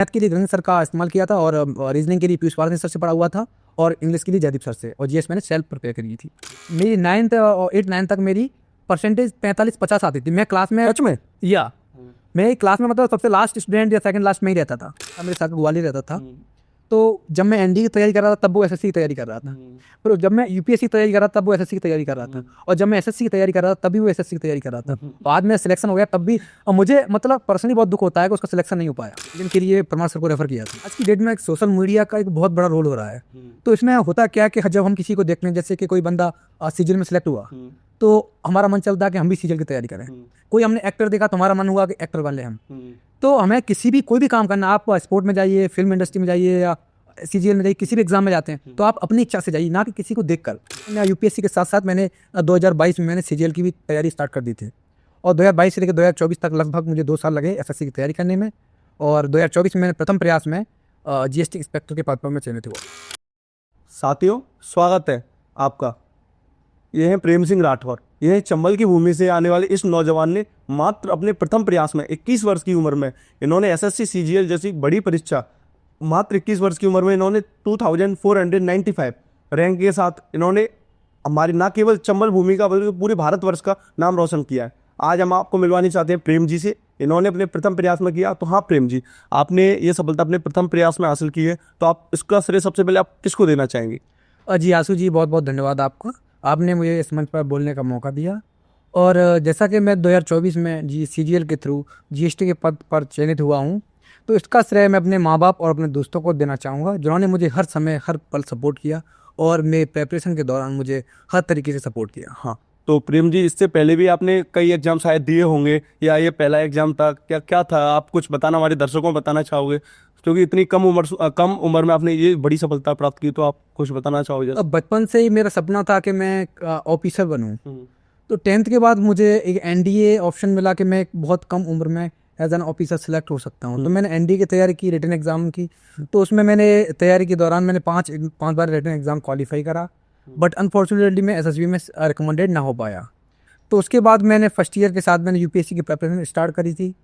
Math के लिए Dharmendra sir का इस्तेमाल किया था और रीजनिंग के लिए पीयूष पारसी सर से पढ़ा हुआ था और इंग्लिश के लिए जयदीप सर से, और जीएस मैंने सेल्फ प्रिपेयर करी थी। मेरी 9th और 8-9 तक मेरी परसेंटेज 45-50 आती थी। मैं क्लास में सच में? मैं क्लास में मतलब सबसे लास्ट स्टूडेंट या सेकंड लास्ट में ही रहता था। मेरे साथ ग्वालियर रहता था। तो जब मैं एनडी की तैयारी कर रहा था तब वो एसएससी की तैयारी कर रहा था, फिर जब मैं यूपीएससी की तैयारी कर रहा था तब वो एसएससी की तैयारी कर रहा था, और जब मैं एसएससी की तैयारी कर रहा था तभी वो एसएससी की तैयारी कर रहा था। तो आज मेरा सिलेक्शन हो गया तब भी, और मुझे मतलब पर्सनली बहुत दुख होता है कि उसका सिलेक्शन नहीं हो पाया, जिनके लिए परमार सर को रेफर किया था। आज की डेट में सोशल मीडिया का एक बहुत बड़ा रोल हो रहा है। तो इसमें होता क्या है कि जब हम किसी को देखते हैं, जैसे कि कोई बंदा सीजन में सिलेक्ट हुआ तो हमारा मन चलता है कि हम भी सीजन की तैयारी करें। कोई हमने एक्टर देखा तो हमारा मन हुआ कि एक्टर बन ले हम। तो हमें कोई भी काम करना, आप स्पोर्ट में जाइए, फिल्म इंडस्ट्री में जाइए या सीजीएल में जाइए, किसी भी एग्जाम में जाते हैं तो आप अपनी इच्छा से जाइए, ना कि किसी को देखकर। मैं यूपीएससी के साथ साथ मैंने 2022 में मैंने सीजीएल की भी तैयारी स्टार्ट कर दी थी, और 2022 से लेकर 2024 तक लगभग मुझे 2 साल लगे एसएससी की तैयारी करने में। और 2024 में मैंने प्रथम प्रयास में जीएसटी इंस्पेक्टर के पद पर मैं चयनित हुआ। साथियों, स्वागत है आपका। ये है प्रेम सिंह राठौर। यह चंबल की भूमि से आने वाले इस नौजवान ने मात्र अपने प्रथम प्रयास में 21 वर्ष की उम्र में इन्होंने एसएससी सीजीएल जैसी बड़ी परीक्षा मात्र 21 वर्ष की उम्र में इन्होंने 2495 रैंक के साथ इन्होंने हमारी ना केवल चंबल भूमि का बल्कि पूरे भारतवर्ष का नाम रोशन किया है। आज हम आपको मिलवानी चाहते हैं प्रेम जी से। इन्होंने अपने प्रथम प्रयास में किया। तो हाँ प्रेम जी, आपने ये सफलता अपने प्रथम प्रयास में हासिल की है, तो आप इसका श्रेय सबसे पहले आप किसको देना चाहेंगे? जी आशु जी, बहुत बहुत धन्यवाद आपका। आपने मुझे इस मंच पर बोलने का मौका दिया। और जैसा कि मैं 2024 में सीजीएल के थ्रू जीएसटी के पद पर चयनित हुआ हूँ, तो इसका श्रेय मैं अपने माँ बाप और अपने दोस्तों को देना चाहूँगा, जिन्होंने मुझे हर समय हर पल सपोर्ट किया और मेरे प्रेपरेशन के दौरान मुझे हर तरीके से सपोर्ट किया। हाँ, तो प्रेम जी, इससे पहले भी आपने कई एग्जाम शायद दिए होंगे, या ये पहला एग्जाम था? क्या था, आप कुछ बताना हमारे दर्शकों को बताना चाहोगे? क्योंकि इतनी कम उम्र में आपने ये बड़ी सफलता प्राप्त की, तो आप कुछ बताना चाहोगे? अब बचपन से ही मेरा सपना था कि मैं ऑफिसर बनूँ। तो 10th के बाद मुझे एक एनडीए ऑप्शन मिला कि मैं बहुत कम उम्र में एज एन ऑफिसर सेलेक्ट हो सकता हूँ। तो मैंने एनडीए की तैयारी की, रिटन एग्जाम की। तो उसमें मैंने तैयारी के दौरान मैंने 5 बार रिटन एग्जाम क्वालिफाई करा, बट अनफॉर्चुनेटली मैं एसएसबी में रिकमेंडेड ना हो पाया। तो उसके बाद मैंने फर्स्ट ईयर के साथ मैंने यूपीएससी की प्रिपरेशन स्टार्ट करी थी,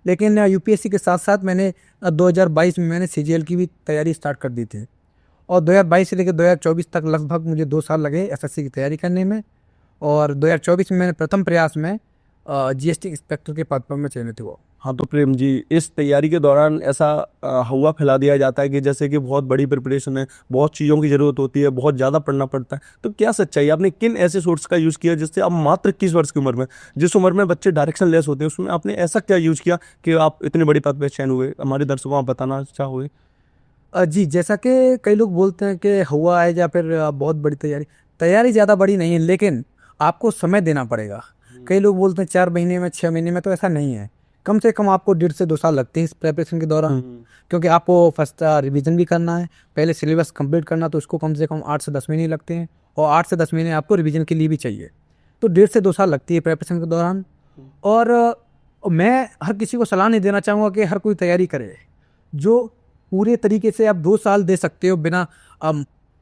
लेकिन यूपीएससी के साथ साथ मैंने 2022 में मैंने सीजीएल की भी तैयारी स्टार्ट कर दी थी, और 2022 से लेकर 2024 तक लगभग मुझे 2 साल लगे एसएससी की तैयारी करने में। और 2024 में मैंने प्रथम प्रयास में जीएसटी इंस्पेक्टर के पद पर मैं चयनित हुआ। हाँ, तो प्रेम जी, इस तैयारी के दौरान ऐसा हवा फैला दिया जाता है कि जैसे कि बहुत बड़ी प्रिपरेशन है, बहुत चीज़ों की ज़रूरत होती है, बहुत ज़्यादा पढ़ना पड़ता है। तो क्या सच्चाई है? आपने किन ऐसे सोर्स का यूज़ किया जिससे आप मात्र 21 वर्ष की उम्र में, जिस उम्र में बच्चे डायरेक्शन लेस होते हैं, उसमें आपने ऐसा क्या यूज़ किया कि आप इतने बड़ी पद पर चयन हुए? हमारे दर्शकों को आप बताना चाहोगे? जी, जैसा कि कई लोग बोलते हैं कि हुआ है या फिर बहुत बड़ी तैयारी ज़्यादा बड़ी नहीं है, लेकिन आपको समय देना पड़ेगा। कई लोग बोलते हैं 4 महीने में, 6 महीने में, तो ऐसा नहीं है। कम से कम आपको 1.5 से 2 साल लगते हैं इस प्रिपरेशन के दौरान, क्योंकि आपको फर्स्ट रिवीजन भी करना है, पहले सिलेबस कंप्लीट करना, तो उसको कम से कम 8 से 10 महीने लगते हैं, और 8 से 10 महीने आपको रिवीजन के लिए भी चाहिए। तो 1.5 से 2 साल लगती है प्रिपरेशन के दौरान। और मैं हर किसी को सलाह नहीं देना चाहूँगा कि हर कोई तैयारी करे। जो पूरे तरीके से आप 2 साल दे सकते हो बिना,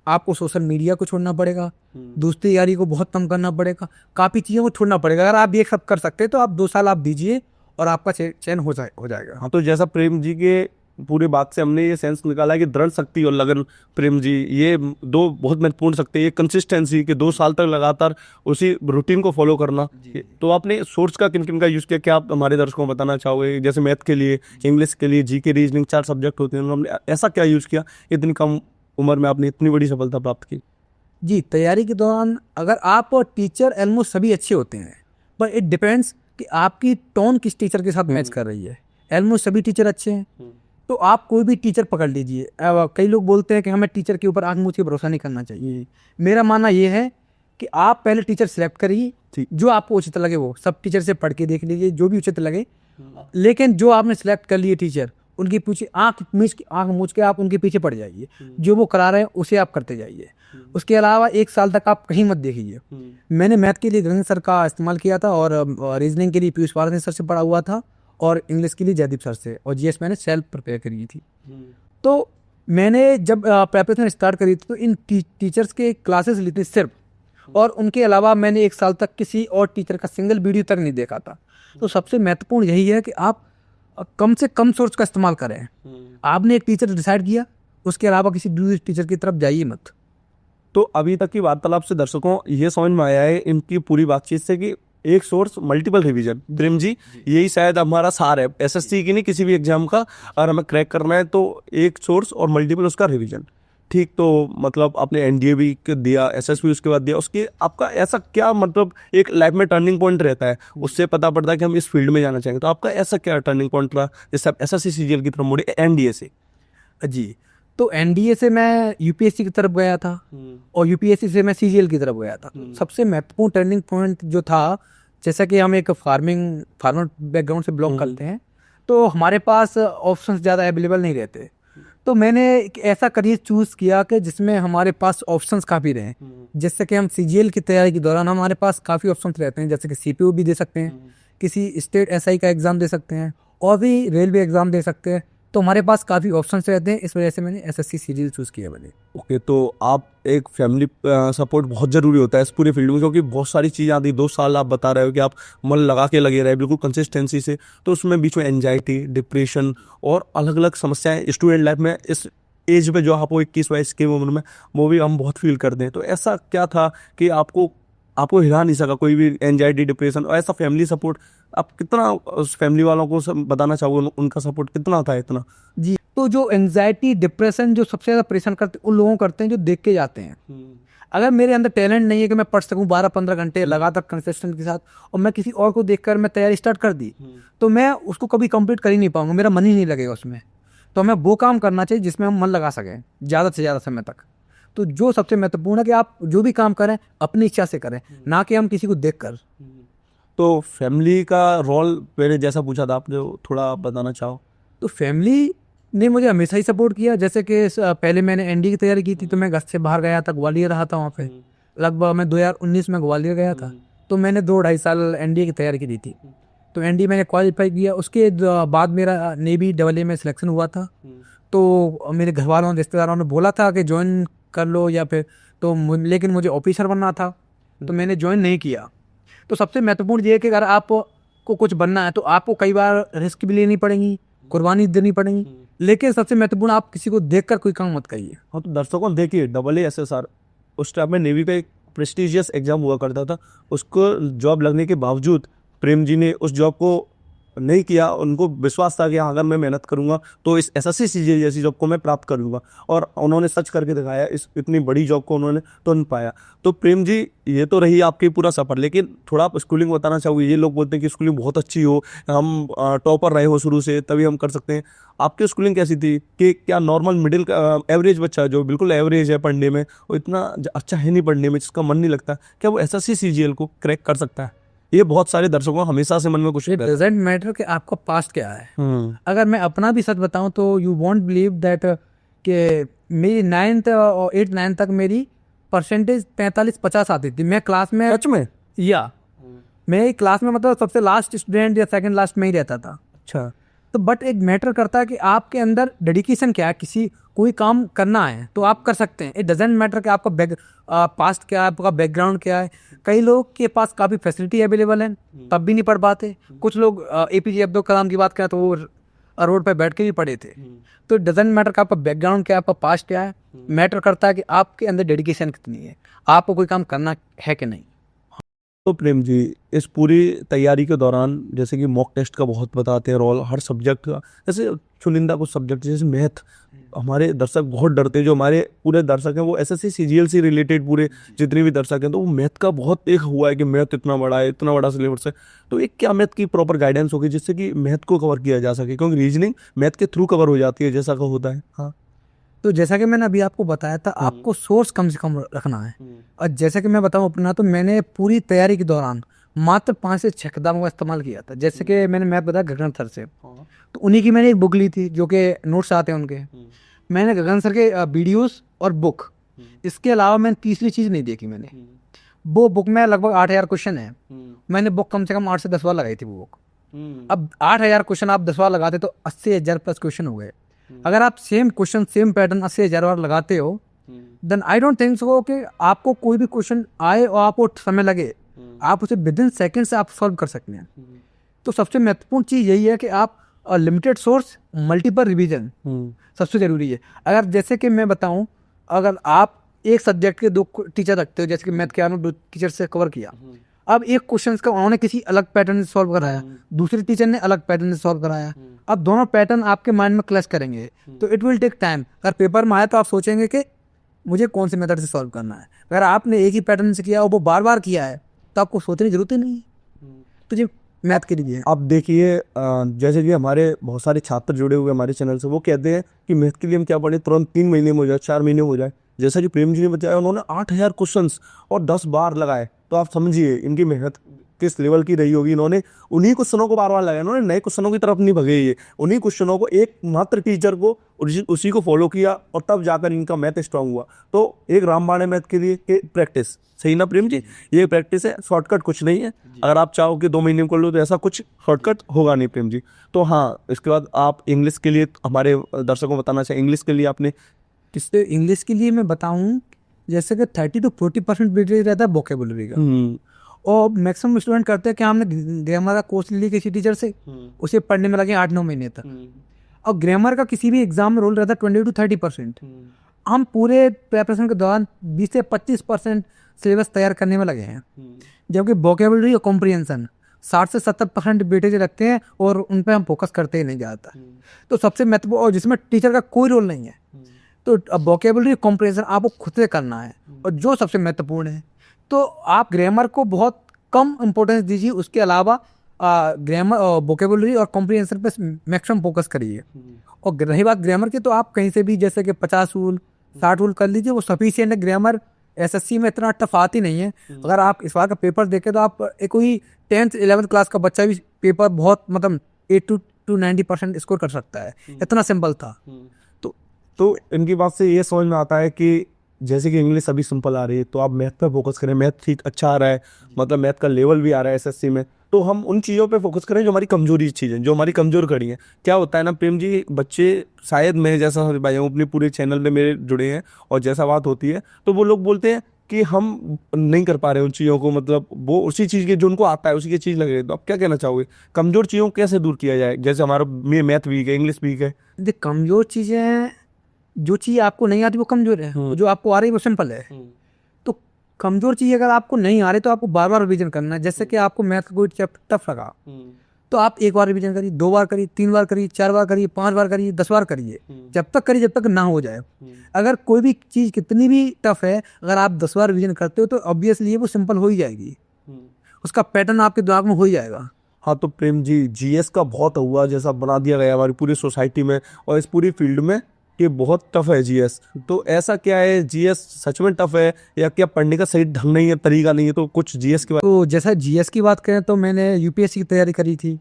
आपको सोशल मीडिया को छोड़ना पड़ेगा, दोस्ती यारी को बहुत कम करना पड़ेगा, काफ़ी चीज़ों को छोड़ना पड़ेगा। अगर आप ये सब कर सकते हैं तो आप 2 साल आप दीजिए और आपका चयन हो जाएगा। हाँ, तो जैसा प्रेम जी के पूरी बात से हमने ये सेंस निकाला है कि दृढ़ शक्ति और लगन, प्रेम जी, ये 2 बहुत महत्वपूर्ण शक्ति है। ये कंसिस्टेंसी कि 2 साल तक लगातार उसी रूटीन को फॉलो करना। तो आपने सोर्स का किन का यूज़ किया, क्या आप हमारे दर्शकों को बताना चाहोगे? जैसे मैथ के लिए, इंग्लिश के लिए, जीके, रीजनिंग, 4 सब्जेक्ट होते हैं, हमने ऐसा क्या यूज़ किया इतनी कम उम्र में आपने इतनी बड़ी सफलता प्राप्त की? जी, तैयारी के दौरान अगर आप और टीचर ऑलमोस्ट सभी अच्छे होते हैं, पर इट डिपेंड्स कि आपकी टोन किस टीचर के साथ मैच कर रही है। ऑलमोस्ट सभी टीचर अच्छे हैं, तो आप कोई भी टीचर पकड़ लीजिए। कई लोग बोलते हैं कि हमें टीचर के ऊपर आँख मूंद के भरोसा नहीं करना चाहिए। मेरा मानना ये है कि आप पहले टीचर सेलेक्ट करिए, जो आपको उचित लगे। वो सब टीचर से पढ़ के देख लीजिए जो भी उचित लगे, लेकिन जो आपने सेलेक्ट कर लिए टीचर, उनके पीछे आँख मूंद के आप उनके पीछे पड़ जाइए। जो वो करा रहे हैं उसे आप करते जाइए। उसके अलावा 1 साल तक आप कहीं मत देखिए। मैंने मैथ के लिए धर्मेंद्र सर का इस्तेमाल किया था, और रीजनिंग के लिए पीयूष पारसी सर से पढ़ा हुआ था, और इंग्लिश के लिए जयदीप सर से, और जीएस मैंने सेल्फ प्रिपेयर करी थी। तो मैंने जब प्रिपरेशन स्टार्ट करी थी तो इन टीचर्स के क्लासेस ली थी सिर्फ, और उनके अलावा मैंने 1 साल तक किसी और टीचर का सिंगल वीडियो तक नहीं देखा था। तो सबसे महत्वपूर्ण यही है कि आप कम से कम सोर्स का इस्तेमाल करें। आपने एक टीचर डिसाइड किया, उसके अलावा किसी दूसरे टीचर की तरफ जाइए मत। तो अभी तक की वार्तालाप से दर्शकों ये समझ में आया है इनकी पूरी बातचीत से कि एक source multiple revision. Prem ji, यही शायद हमारा सार है एसएससी की, नहीं किसी भी एग्जाम का, अगर हमें क्रैक करना है तो एक सोर्स और मल्टीपल उसका रिवीजन। ठीक, तो मतलब आपने एनडीए भी दिया, एसएसबी उसके बाद दिया, उसके आपका ऐसा क्या मतलब एक लाइफ में टर्निंग पॉइंट रहता है, उससे पता पड़ता है कि हम इस फील्ड में जाना चाहेंगे, तो आपका ऐसा क्या टर्निंग पॉइंट रहा जैसे आप एसएससी सीजीएल की तरफ मुड़े एनडीए से? जी, तो एनडीए से मैं यूपीएससी की तरफ गया था और यूपीएससी से मैं सीजीएल की तरफ गया था। सबसे महत्वपूर्ण टर्निंग पॉइंट जो था, जैसा कि हम एक फार्मर बैकग्राउंड से बिलोंग करते हैं, तो हमारे पास ऑप्शंस ज़्यादा अवेलेबल नहीं रहते। तो मैंने एक ऐसा करियर चूज़ किया कि जिसमें हमारे पास ऑप्शंस काफ़ी रहे, जैसे कि हम सीजीएल की तैयारी के दौरान हमारे पास काफ़ी ऑप्शंस रहते हैं, जैसे कि सीपीयू भी दे सकते हैं, किसी स्टेट एसआई का एग्ज़ाम दे सकते हैं और भी रेलवे एग्ज़ाम दे सकते हैं। तो हमारे पास काफ़ी ऑप्शंस रहते हैं, इस वजह से मैंने एसएससी सीजीएल चूज़ किया मैंने। ओके, तो आप एक फैमिली सपोर्ट बहुत ज़रूरी होता है इस पूरे फील्ड में, क्योंकि बहुत सारी चीज़ें आती, 2 साल आप बता रहे हो कि आप मन लगा के लगे रहे बिल्कुल कंसिस्टेंसी से, तो उसमें बीच में एंजाइटी, डिप्रेशन और अलग अलग समस्याएं स्टूडेंट लाइफ में इस एज पे जो आपको 21-22 की उम्र में, वो भी हम बहुत फील करते हैं। तो ऐसा क्या था कि आपको हिला नहीं सका कोई भी एंजाइटी, डिप्रेशन, और ऐसा फैमिली सपोर्ट आप कितना उस फैमिली वालों को बताना चाहोगे, उनका सपोर्ट कितना था इतना? जी, तो जो एंजाइटी, डिप्रेशन जो सबसे ज़्यादा परेशान करते उन लोगों को करते हैं जो देख के जाते हैं। अगर मेरे अंदर टैलेंट नहीं है कि मैं पढ़ सकूं 12-15 घंटे लगातार कंसिस्टेंट के साथ, और मैं किसी और को देखकर मैं तैयारी स्टार्ट कर दी, तो मैं उसको कभी कंप्लीट कर ही नहीं पाऊंगा, मेरा मन ही नहीं लगेगा उसमें। तो हमें वो काम करना चाहिए जिसमें हम मन लगा सकें ज़्यादा से ज़्यादा समय तक। तो जो सबसे महत्वपूर्ण है कि आप जो भी काम करें अपनी इच्छा से करें, ना कि हम किसी को देख कर। तो फैमिली का रोल मैंने जैसा पूछा था, आप जो थोड़ा बताना चाहो? तो फैमिली ने मुझे हमेशा ही सपोर्ट किया। जैसे कि पहले मैंने एनडी की तैयारी की थी, तो मैं घर से बाहर गया था, ग्वालियर रहा था वहाँ पे। लगभग मैं 2019 में ग्वालियर गया था, तो मैंने 2-2.5 साल एनडीए की तैयारी की थी। तो एनडीए मैंने क्वालिफाई किया, उसके बाद मेरा नेवी डबल ए में सिलेक्शन हुआ था। तो मेरे घर वालों रिश्तेदारों ने बोला था कि ज्वाइन कर लो या फिर, तो लेकिन मुझे ऑफिसर बनना था, तो मैंने ज्वाइन नहीं किया। तो सबसे महत्वपूर्ण ये है कि अगर आपको कुछ बनना है तो आपको कई बार रिस्क भी लेनी पड़ेगी, कुर्बानी देनी पड़ेगी, लेकिन सबसे महत्वपूर्ण आप किसी को देखकर कोई काम मत करिए। हाँ, तो दर्शकों देखिए, AASSR उस टाइम में नेवी का एक प्रेस्टिजियस एग्जाम हुआ करता था, उसको जॉब लगने के बावजूद प्रेम जी ने उस जॉब को नहीं किया। उनको विश्वास था कि हाँ, अगर मैं मेहनत करूंगा तो इस एसएससी सीजीएल जैसी जॉब को मैं प्राप्त करूंगा, और उन्होंने सच करके दिखाया, इस इतनी बड़ी जॉब को उन्होंने तो नहीं पाया। तो प्रेम जी, ये तो रही आपकी पूरा सफर, लेकिन थोड़ा आप स्कूलिंग बताना चाहोगे? ये लोग बोलते हैं कि स्कूलिंग बहुत अच्छी हो, हम टॉपर रहे हो शुरू से, तभी हम कर सकते हैं। आपकी स्कूलिंग कैसी थी? कि क्या नॉर्मल मिडिल एवरेज बच्चा जो बिल्कुल एवरेज है पढ़ने में, वो इतना अच्छा है नहीं पढ़ने में, जिसका मन नहीं लगता, क्या वो एसएससी सीजीएल को क्रैक कर सकता है? ये बहुत सारे दर्शकों को हमेशा से मन में कुछ डजंट मैटर कि आपका पास्ट क्या है। अगर मैं अपना भी सच बताऊं तो यू वॉन्ट बिलीव दैट कि मेरी 9th और 8-9 तक मेरी परसेंटेज 45-50 आती थी। मैं क्लास में, सच में? या मैं क्लास में मतलब सबसे लास्ट स्टूडेंट या सेकंड लास्ट में ही रहता था। अच्छा। तो बट एक मैटर करता है कि आपके अंदर डेडिकेशन क्या है, कोई काम करना है तो आप कर सकते हैं। इट डजेंट मैटर कि आपका पास्ट क्या है, आपका बैकग्राउंड क्या है। कई लोग के पास काफ़ी फैसिलिटी अवेलेबल है, तब भी नहीं पढ़ पाते। कुछ लोग एपीजे अब्दुल कलाम की बात करें तो वो रोड पे बैठ के भी पढ़े थे। तो इट डजेंट मैटर कि आपका बैकग्राउंड क्या है, आपका पास्ट क्या है। मैटर करता है कि आपके अंदर डेडिकेशन कितनी है, आपको कोई काम करना है कि नहीं। तो प्रेम जी, इस पूरी तैयारी के दौरान जैसे कि मॉक टेस्ट का बहुत बताते हैं रोल, हर सब्जेक्ट का, जैसे चुनिंदा कुछ सब्जेक्ट जैसे मैथ, हमारे दर्शक बहुत डरते हैं, जो हमारे पूरे दर्शक हैं वो एसएससी सीजीएल से रिलेटेड पूरे जितने भी दर्शक हैं, तो वो मैथ का बहुत एक हुआ है कि मैथ इतना बड़ा है, इतना बड़ा सिलेबस है। तो एक क्या मैथ की प्रॉपर गाइडेंस होगी जिससे कि मैथ को कवर किया जा सके, क्योंकि रीजनिंग मैथ के थ्रू कवर हो जाती है जैसा का होता है। हाँ, तो जैसा कि मैंने अभी आपको बताया था, आपको सोर्स कम से कम रखना है। और जैसा कि मैं बताऊं अपना, तो मैंने पूरी तैयारी के दौरान मात्र 5 से 6 किताबों का इस्तेमाल किया था। जैसे कि मैंने मैथ बताया गगन सर से, तो उन्हीं की मैंने एक बुक ली थी जो कि नोट्स आते हैं उनके। मैंने गगन सर के वीडियोस और बुक, इसके अलावा मैंने तीसरी चीज़ नहीं देखी। मैंने वो बुक में लगभग 8000 क्वेश्चन है, मैंने बुक कम से कम 8 से 10 बार लगाई थी वो बुक। अब 8000 क्वेश्चन आप 10 बार लगाते तो 80,000 प्लस क्वेश्चन हो गए। अगर आप सेम क्वेश्चन सेम पैटर्न 80,000 बार लगाते हो, then I don't think so कि आपको कोई भी क्वेश्चन आए और आपको समय लगे, आप उसे विद इन सेकेंड से आप सॉल्व कर सकते हैं। तो सबसे महत्वपूर्ण चीज़ यही है कि आप और लिमिटेड सोर्स, मल्टीपल रिवीजन सबसे ज़रूरी है। अगर जैसे कि मैं बताऊं, अगर आप एक सब्जेक्ट के 2 टीचर रखते हो, जैसे कि मैथ के आने 2 टीचर से कवर किया, अब एक क्वेश्चन का उन्होंने किसी अलग पैटर्न से सॉल्व कराया, दूसरे टीचर ने अलग पैटर्न से सॉल्व कराया, अब दोनों पैटर्न आपके माइंड में क्लैश करेंगे, तो इट विल टेक टाइम। अगर पेपर में आया तो आप सोचेंगे कि मुझे कौन से मेथड से सॉल्व करना है। अगर आपने एक ही पैटर्न से किया और वो बार बार किया है तो आपको सोचने की जरूरत ही नहीं है। तो जी मैथ के लिए आप देखिए, जैसे कि हमारे बहुत सारे छात्र जुड़े हुए हमारे चैनल से, वो कहते हैं कि मैथ के लिए हम क्या पढ़े, तुरंत 3 महीने में हो जाए, 4 महीने में हो जाए। जैसा कि प्रेम जी ने बताया, उन्होंने 8000 क्वेश्चंस और 10 बार लगाए, तो आप समझिए इनकी मेहनत किस लेवल की रही होगी। इन्होंने उन्हीं क्वेश्चनों को बार बार लगाया, इन्होंने नए क्वेश्चनों की तरफ नहीं भगे, ये उन्हीं क्वेश्चनों को एक मात्र टीचर को उसी को फॉलो किया और तब जाकर इनका मैथ स्ट्रांग हुआ। तो एक रामबाण मैथ के लिए प्रैक्टिस, सही ना प्रेम जी? ये प्रैक्टिस है, शॉर्टकट कुछ नहीं है। अगर आप चाहो कि 2 महीने में कर लो तो ऐसा कुछ शॉर्टकट होगा नहीं प्रेम जी। तो हाँ, इसके बाद आप इंग्लिश के लिए हमारे दर्शकों को बताना चाहिए, इंग्लिश के लिए आपने किससे? इंग्लिश के लिए मैं बताऊं, जैसे कि 30 to 40% वेटेज रहता है वोकेबुलरी का, और मैक्सिमम स्टूडेंट करते हैं कि हमने ग्रामर का कोर्स ले लिया किसी टीचर से, उसे पढ़ने में लगे 8-9 महीने तक, और ग्रामर का किसी भी एग्जाम में रोल रहता है 20 to 30%। हम पूरे प्रिपरेशन के दौरान 20 से 25% सिलेबस तैयार करने में लगे हैं, जबकि वोकेबुलरी और कॉम्प्रिहेंशन 60 से 70% वेटेज रखते हैं और उन पर हम फोकस करते ही नहीं जाता। तो सबसे महत्वपूर्ण, और जिसमें टीचर का कोई रोल नहीं है, तो वोकेबुलरी कॉम्प्रिहेंशन आपको खुद से करना है। और जो सबसे महत्वपूर्ण है, तो आप ग्रामर को बहुत कम इम्पोर्टेंस दीजिए, उसके अलावा ग्रामर और वोकेबुलरी और कॉम्प्रिहेंशन पे मैक्सिमम फोकस करिए। और रही बात ग्रामर की, तो आप कहीं से भी जैसे कि 50 रूल 60 रूल कर लीजिए, वो सफिशिएंट है। ग्रामर एसएससी में इतना टफ आती नहीं है। अगर आप इस बार का पेपर देखें तो आप एक कोई 10th 11th क्लास का बच्चा भी पेपर बहुत मतलब 80 to 90% स्कोर कर सकता है, इतना सिंपल था। तो इनकी बात से ये समझ में आता है कि जैसे कि इंग्लिश अभी सिंपल आ रही है, तो आप मैथ पे फोकस करें। मैथ ठीक अच्छा आ रहा है, मतलब मैथ का लेवल भी आ रहा है एसएससी में, तो हम उन चीज़ों पे फोकस करें जो हमारी कमजोरी चीज़ें, जो हमारी कमजोर कड़ी हैं। क्या होता है ना प्रेम जी, बच्चे शायद मैं जैसा भाई हूँ, अपने पूरे चैनल में मेरे जुड़े हैं, और जैसा बात होती है तो वो लोग बोलते हैं कि हम नहीं कर पा रहे उन चीज़ों को, मतलब वो उसी चीज़ के जो उनको आता है उसी की चीज़ लगे। तो आप क्या कहना चाहोगे, कमजोर चीज़ों को कैसे दूर किया जाए? जैसे हमारा मैथ वीक है, इंग्लिश वीक है। देखिए, कमजोर चीज़ें, जो चीज़ आपको नहीं आती वो कमजोर है, जो आपको आ रही है वो सिंपल है। तो कमजोर चीज़ अगर आपको नहीं आ रही तो आपको बार बार रिवीजन करना है। जैसे कि आपको मैथ का कोई चैप्टर टफ लगा, तो आप 1 बार रिवीजन करिए, 2 बार करिए, 3 बार करिए, 4 बार करिए, 5 बार करिए, 10 बार करिए, जब तक करिए जब तक ना हो जाए। अगर कोई भी चीज़ कितनी भी टफ है, अगर आप 10 बार रिवीजन करते हो तो ऑब्वियसली वो सिंपल हो ही जाएगी, उसका पैटर्न आपके दिमाग में हो ही जाएगा। हाँ, तो प्रेम जी, जीएस का बहुत हुआ जैसा बना दिया गया हमारी पूरी सोसाइटी में और इस पूरी फील्ड में कि बहुत टफ है जीएस। तो ऐसा क्या है, जीएस सच में टफ है या क्या पढ़ने का सही ढंग नहीं है, तरीका नहीं है? तो कुछ जीएस के तो जैसा जीएस की बात करें तो मैंने यूपीएससी की तैयारी करी थी,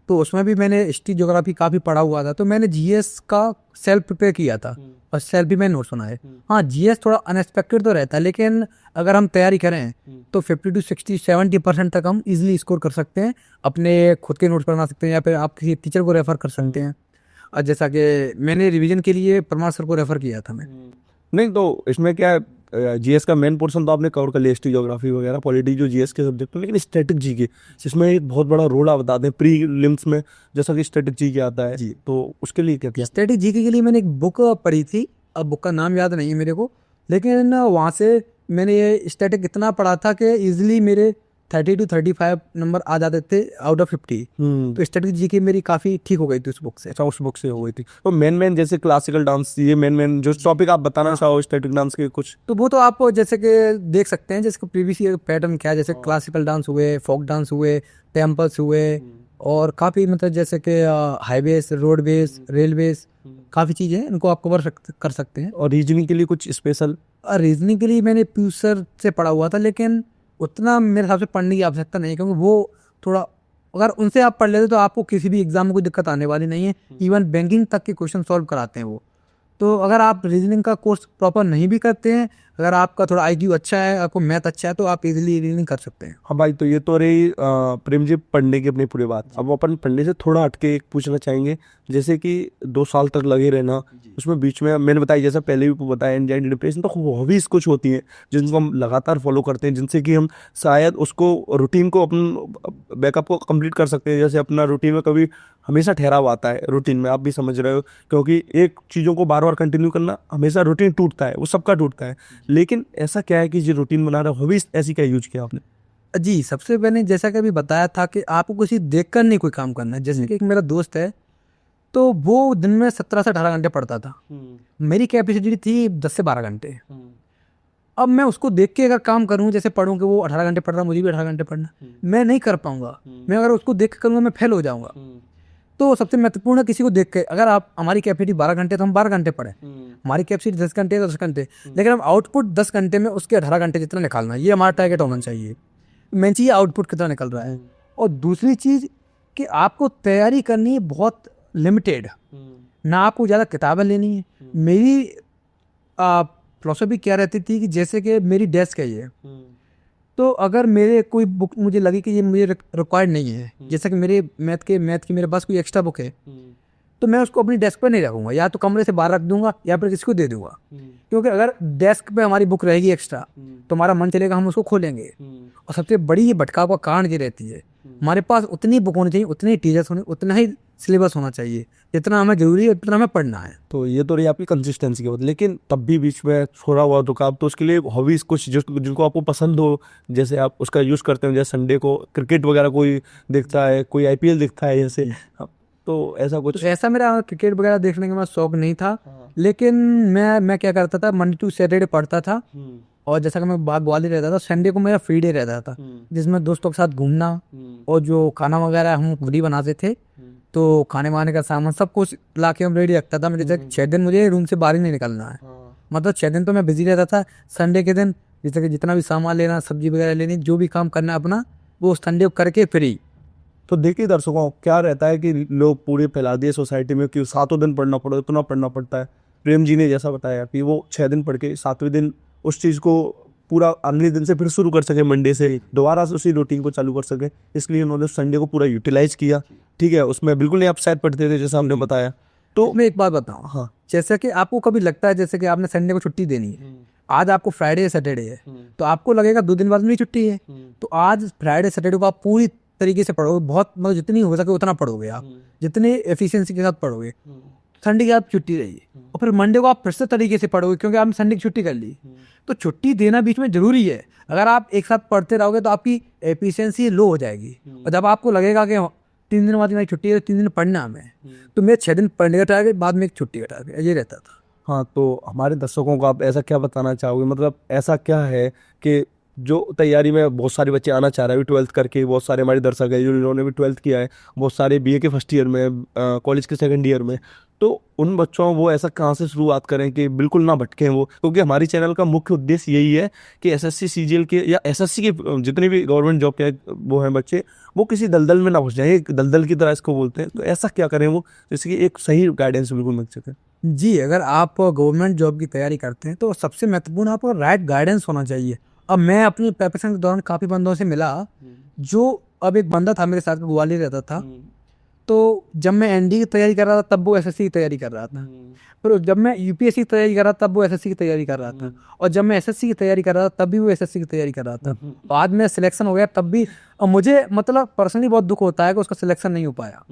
तो उसमें भी मैंने हिस्ट्री ज्योग्राफी काफ़ी पढ़ा हुआ था, तो मैंने जीएस का सेल्फ प्रिपेयर किया था और सेल्फ भी मैंने नोट्स बनाए। हाँ, जीएस थोड़ा अनएक्सपेक्टेड तो रहता है, लेकिन अगर हम तैयारी करें तो 50 to 60-70% तक हम इजीली स्कोर कर सकते हैं। अपने खुद के नोट्स बना सकते हैं या फिर आप किसी टीचर को रेफर कर सकते हैं। और जैसा कि मैंने रिवीजन के लिए परमार सर को रेफर किया था मैं। नहीं, तो इसमें क्या है, जीएस का मेन पोर्शन तो आपने कवर कर लिया, हिस्ट्री ज्योग्राफी वगैरह पॉलिटी जो जीएस के सब्जेक्ट हैं, लेकिन स्टैटिक जीके जिसमें एक बहुत बड़ा रोल आप बता दें प्रीलिम्स में, जैसा कि स्टैटिक जीके आता है जी, तो उसके लिए क्या किया? स्टैटिक जीके के लिए मैंने एक बुक पढ़ी थी, अब बुक का नाम याद नहीं है मेरे को, लेकिन वहाँ से मैंने ये स्टैटिक इतना पढ़ा था कि इजीली मेरे 30 to 35 नंबर आ जाते थे आउट ऑफ 50। तो स्टैटिक जीके मेरी काफ़ी ठीक हो गई थी उस बुक से। अच्छा, उस बुक से हो गई थी। तो मेन जैसे क्लासिकल डांस, ये मेन जो टॉपिक आप बताना चाहो स्टैटिक डांस के कुछ, तो वो तो आप जैसे कि देख सकते हैं, जैसे प्रीवियस ईयर पैटर्न क्या है, जैसे क्लासिकल डांस हुए, फोक डांस हुए, टेम्पल्स हुए, और काफ़ी मतलब जैसे कि हाईवेज, रोडवेज, रेलवेज, काफ़ी चीज़ें हैं, इनको आप कवर कर सकते हैं। और रीजनिंग के लिए कुछ स्पेशल? रीजनिंग के लिए मैंने पीयूष सर से पढ़ा हुआ था, लेकिन उतना मेरे हिसाब से पढ़ने की आवश्यकता नहीं है, क्योंकि वो थोड़ा, अगर उनसे आप पढ़ लेते तो आपको किसी भी एग्जाम में कोई दिक्कत आने वाली नहीं है। इवन बैंकिंग तक के क्वेश्चन सॉल्व कराते हैं वो। तो अगर आप रीजनिंग का कोर्स प्रॉपर नहीं भी करते हैं, अगर आपका थोड़ा IQ अच्छा है, आपको मैथ अच्छा है, तो आप इजीली रीजनिंग कर सकते हैं। हाँ भाई, तो ये तो रही प्रेम जी पढ़ने की अपनी पूरी बात। अब अपन पढ़ने से थोड़ा हटके एक पूछना चाहेंगे, जैसे कि 2 साल तक लगे रहना, उसमें बीच में मैंने बताया, जैसा पहले भी बताया, एंजाइटी डिप्रेशन, तो हॉबीज कुछ होती हैं जिनको हम लगातार फॉलो करते हैं, जिनसे कि हम शायद उसको रूटीन को अपन बैकअप को कंप्लीट कर सकते हैं। जैसे अपना रूटीन में कभी हमेशा ठहराव आता है रूटीन में, आप भी समझ रहे हो, क्योंकि एक चीज़ों को बार बार कंटिन्यू करना, हमेशा रूटीन टूटता है, वो सबका टूटता है। लेकिन ऐसा क्या है कि जो रूटीन बना रहा है, हॉबीज ऐसी क्या यूज किया आपने? जी, सबसे मैंने जैसा कि अभी बताया था कि आपको किसी देखकर नहीं कोई काम करना है। जैसे कि एक मेरा दोस्त है, तो वो दिन में 17 से 18 घंटे पढ़ता था। मेरी कैपेसिटी थी 10 से 12 घंटे। अब मैं उसको देख के अगर काम करूँ, जैसे पढ़ूँ कि वो 18 घंटे पढ़ रहा, मुझे भी 18 घंटे पढ़ना, मैं नहीं कर पाऊंगा। मैं अगर उसको देख के करूँगा, मैं फेल हो जाऊंगा। तो सबसे महत्वपूर्ण है किसी को देख के, अगर आप, हमारी कैपेसिटी 12 घंटे तो हम 12 घंटे पढ़ें, हमारी कैपेसिटी 10 घंटे तो 10 घंटे, लेकिन हम आउटपुट 10 घंटे में उसके 18 घंटे जितना निकालना है, ये हमारा टारगेट होना चाहिए। मेन चीज़ आउटपुट कितना निकल रहा है। और दूसरी चीज़ कि आपको तैयारी करनी है बहुत लिमिटेड, ना आपको ज़्यादा किताबें लेनी है। मेरी फिलोसफी क्या रहती थी कि जैसे कि मेरी डेस्क है ये, तो अगर मेरे कोई बुक मुझे लगे कि ये मुझे रिक्वायर्ड नहीं है, जैसे कि मेरे मैथ की मेरे पास कोई एक्स्ट्रा बुक है, तो मैं उसको अपनी डेस्क पर नहीं रखूंगा, या तो कमरे से बाहर रख दूंगा या फिर किसी को दे दूंगा। क्योंकि अगर डेस्क पे हमारी बुक रहेगी एक्स्ट्रा, तो हमारा मन चलेगा, हम उसको खोलेंगे। और सबसे बड़ी ये भटकाव का कारण ये रहती है, हमारे पास उतनी बुक होनी चाहिए, उतने ही टीचर्स होने, उतना ही सिलेबस होना चाहिए, जितना हमें जरूरी है उतना हमें पढ़ना है। तो ये तो रही आपकी कंसिस्टेंसी की बात, लेकिन तब भी बीच में थोड़ा हुआ तो आप, तो उसके लिए हॉबीज कुछ जिनको आपको पसंद हो, जैसे आप उसका यूज करते हो, जैसे संडे को क्रिकेट वगैरह कोई देखता है, कोई IPL देखता है जैसे, तो ऐसा कुछ? तो ऐसा मेरा क्रिकेट वगैरह देखने का मेरा शौक नहीं था। लेकिन मैं क्या करता था, मंडे टू सैटरडे पढ़ता था। और जैसा कि मैं ग्वालियर रहता था, संडे को मेरा फ्री डे रहता था, जिसमें दोस्तों के साथ घूमना, और जो खाना वगैरह हम खुद ही बनाते थे, तो खाने वाने का सामान सब कुछ ला के हम रेडी रखता था। जैसे 6 दिन मुझे रूम से बाहर ही नहीं निकलना है, मतलब 6 दिन तो मैं बिजी रहता था। संडे के दिन जैसे कि जितना भी सामान लेना, सब्जी वगैरह लेनी, जो भी काम करना अपना, वो संडे को करके फ्री। तो देखिए दर्शकों, क्या रहता है कि लोग पूरे फैला दिए सोसाइटी में कि 7 दिन पढ़ना पड़ो, इतना पढ़ना पड़ता है। प्रेम जी ने जैसा बताया कि वो 6 दिन पढ़ के 7वें दिन उस चीज़ को पूरा अगले दिन से फिर शुरू कर सके, मंडे से दोबारा से उसी रूटीन को चालू कर सके, इसलिए उन्होंने संडे को पूरा यूटिलाइज किया। ठीक है, उसमें बिल्कुल नहीं आप शायद पढ़ते थे जैसा हमने बताया। तो मैं एक बात बताऊँ, हाँ, जैसे कि आपको कभी लगता है जैसे कि आपने संडे को छुट्टी देनी है, आज आपको फ्राइडे या सैटरडे है, तो आपको लगेगा 2 दिन बाद मेरी छुट्टी है, तो आज फ्राइडे सैटरडे को आप पूरी तरीके से पढ़ोगे, बहुत मतलब जितनी हो सके उतना पढ़ोगे आप, जितने एफिशिएंसी के साथ पढ़ोगे। संडे की आप छुट्टी रही, और फिर मंडे को आप फिर से तरीके से पढ़ोगे, क्योंकि आपने संडे की छुट्टी कर ली। तो छुट्टी देना बीच में जरूरी है। अगर आप एक साथ पढ़ते रहोगे तो आपकी एफिशिएंसी लो हो जाएगी, और जब आपको लगेगा कि 3 दिन बाद मेरी छुट्टी है, 3 दिन पढ़ना हमें, तो मैं 6 दिन पढ़ने का टारगेट, बाद में एक छुट्टी का टारगेट, ये रहता था। हाँ, तो हमारे दर्शकों को आप ऐसा क्या बताना चाहोगे, मतलब ऐसा क्या है कि जो तैयारी में बहुत सारे बच्चे आना चाह रहे हैं 12th करके, बहुत सारे हमारे दर्शक हैं जिन्होंने भी 12th किया है, बहुत सारे BA के फर्स्ट ईयर में, कॉलेज के सेकंड ईयर में, तो उन बच्चों वो ऐसा कहाँ से शुरुआत करें कि बिल्कुल ना भटकें वो, क्योंकि हमारी चैनल का मुख्य उद्देश्य यही है कि SSC CGL के या SSC के जितने भी गवर्नमेंट जॉब के वो हैं बच्चे, वो किसी दलदल में ना घुस जाए, एक दलदल की तरह इसको बोलते हैं। तो ऐसा क्या करें वो, जैसे कि एक सही गाइडेंस बिल्कुल मिल सके। जी, अगर आप गवर्नमेंट जॉब की तैयारी करते हैं, तो सबसे महत्वपूर्ण आपको राइट गाइडेंस होना चाहिए। अब मैं अपनी प्रिपरेशन के दौरान काफ़ी बंदों से मिला, जो, अब एक बंदा था मेरे साथ, ग्वालियर रहता था, तो जब मैं ND की तैयारी कर रहा था तब वो SSC की तैयारी कर रहा था, फिर जब मैं UPSC की तैयारी कर रहा था तब वो SSC की तैयारी कर रहा था, और जब मैं SSC की तैयारी कर रहा था तब भी वो SSC की तैयारी कर रहा था। बाद में सिलेक्शन हो गया तब भी, और मुझे मतलब पर्सनली बहुत दुख होता है कि उसका सिलेक्शन नहीं हो पाया।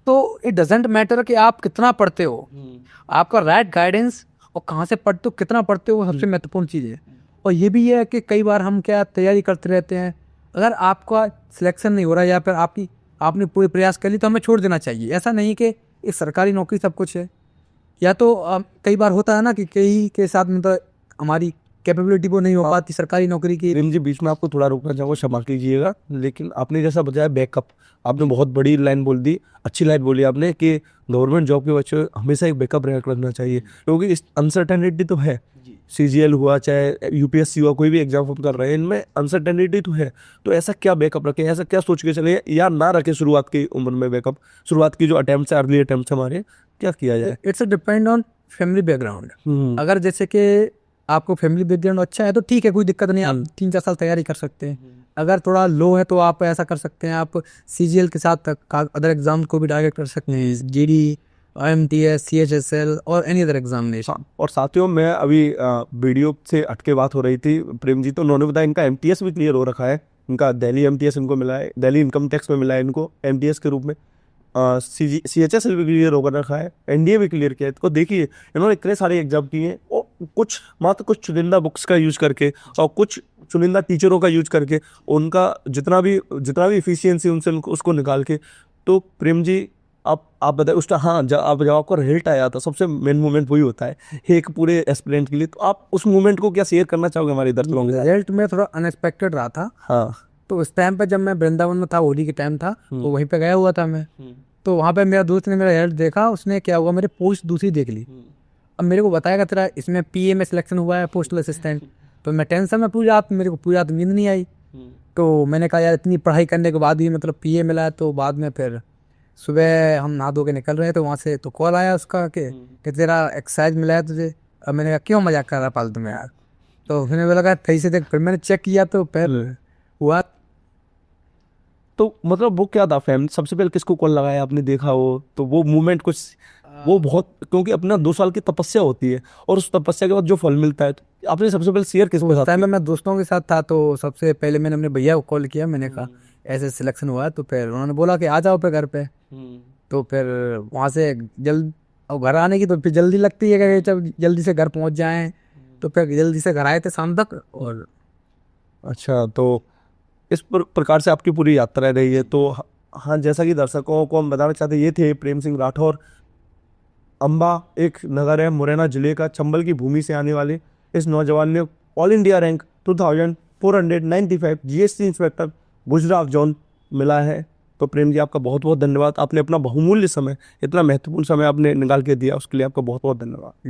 तो इट डजेंट मैटर कि आप कितना पढ़ते हो, आपका राइट गाइडेंस और कहाँ से पढ़ते हो, कितना पढ़ते हो, वो सबसे महत्वपूर्ण चीज़ है। और ये भी है कि कई बार हम क्या तैयारी करते रहते हैं, अगर आपका सिलेक्शन नहीं हो रहा या फिर आपने पूरे प्रयास कर ली, तो हमें छोड़ देना चाहिए। ऐसा नहीं कि इस सरकारी नौकरी सब कुछ है, या तो कई बार होता है ना कि कई के साथ मतलब हमारी कैपेबिलिटी वो नहीं हो पाती सरकारी नौकरी की। प्रेम जी, बीच में आपको थोड़ा रोकना चाहूँगा, क्षमा कीजिएगा, लेकिन आपने जैसा बताया बैकअप, आपने बहुत बड़ी लाइन बोल दी, अच्छी लाइन बोली आपने कि गवर्नमेंट जॉब के बच्चे हमेशा एक बैकअप रखना चाहिए, क्योंकि इस अनसर्टेनिटी तो है। CGL हुआ चाहे UPSC हुआ, कोई भी एग्जाम हम कर रहे हैं, इनमें अनसर्टेनिटी तो है। तो ऐसा क्या बैकअप रखें, ऐसा क्या सोच के चले, या ना रखें शुरुआत की उम्र में बैकअप, शुरुआत की जो अटेम्प्ट है, अर्ली अटेम्प्ट हमारे, क्या किया जाए? It's depend on family background. अगर जैसे कि आपको फैमिली बैकग्राउंड अच्छा है तो ठीक है, कोई दिक्कत नहीं, आप 3-4 साल तैयारी कर सकते हैं। अगर थोड़ा लो है तो आप ऐसा कर सकते हैं, आप CGL के साथ अदर एग्जाम को भी डायरेक्ट कर सकते हैं, GD, IMTS, CHSL और एनी अदर एग्जामिनेशन। और साथियों, मैं अभी वीडियो से हटके बात हो रही थी प्रेम जी, तो उन्होंने बताया इनका MTS भी क्लियर हो रखा है, इनका दिल्ली MTS इनको मिला है, दिल्ली इनकम टैक्स में मिला है इनको MTS के रूप में। CHSL भी क्लियर होकर रखा है, NDA भी क्लियर किया है। तो देखिए इन्होंने इतने सारे एग्जाम किए हैं, और कुछ मात्र कुछ चुनिंदा बुक्स का यूज करके और कुछ चुनिंदा टीचरों का यूज करके उनका जितना भी इफिशियंसी उनसे उसको निकाल के। तो प्रेम जी, आप बताए उस हाँ, जब आपका रिजल्ट आया था, सबसे मेन मोमेंट वही होता है एक पूरे एस्पिरेंट के लिए। तो आप उस मोमेंट को क्या शेयर करना चाहोगे हमारे दर्शकों के साथ? रिजल्ट में थोड़ा अनएक्सपेक्टेड रहा था। हाँ। तो उस टाइम पे जब मैं वृंदावन में था, होली के टाइम था, तो वहीं पे गया हुआ था मैं। तो वहाँ पे मेरा दोस्त ने मेरा रिजल्ट देखा, उसने क्या हुआ, मेरी पोस्ट दूसरी देख ली। अब मेरे को बताएगा तेरा इसमें PA में सिलेक्शन हुआ है, पोस्टल असिस्टेंट। तो मैं टेंशन में पूरी रात, मेरे को पूरी रात नींद नहीं आई। तो मैंने कहा यार, इतनी पढ़ाई करने के बाद भी मतलब PA मिला है। तो बाद में फिर सुबह हम नहा धो के निकल रहे थे वहाँ से, तो कॉल आया उसका कि तेरा एक्सरसाइज मिला है तुझे। अब मैंने कहा क्यों मजाक कर रहा फालतू में यार। तो फिर मैंने लगा सही से देख, फिर मैंने चेक किया तो फिर हुआ। तो मतलब वो क्या था फैमिली, सबसे पहले किसको कॉल लगाया आपने देखा हो, तो वो मूवमेंट कुछ वो बहुत, क्योंकि अपना 2 साल की तपस्या होती है और उस तपस्या के बाद जो फल मिलता है, तो आपने सबसे पहले शेयर किसके साथ? टाइम में मैं दोस्तों के साथ था, तो सबसे पहले मैंने अपने भैया को कॉल किया। मैंने कहा ऐसे सिलेक्शन हुआ है। तो फिर उन्होंने बोला कि आ जाओ पे घर पे। तो फिर वहाँ से जल्द, और घर आने की तो फिर जल्दी लगती है कि जब जल्दी से घर पहुँच जाएं। तो फिर जल्दी से घर आए थे शाम तक। और अच्छा, तो इस प्रकार से आपकी पूरी यात्रा रही है। तो हाँ, जैसा कि दर्शकों को हम बताना चाहते, ये थे प्रेम सिंह राठौर। अम्बा एक नगर है मुरैना जिले का, चंबल की भूमि से आने वाले इस नौजवान ने all India rank 2495 GST inspector Gujarat zone मिला है। तो प्रेम जी, आपका बहुत बहुत धन्यवाद। आपने अपना बहुमूल्य समय, इतना महत्वपूर्ण समय आपने निकाल के दिया, उसके लिए आपका बहुत बहुत धन्यवाद।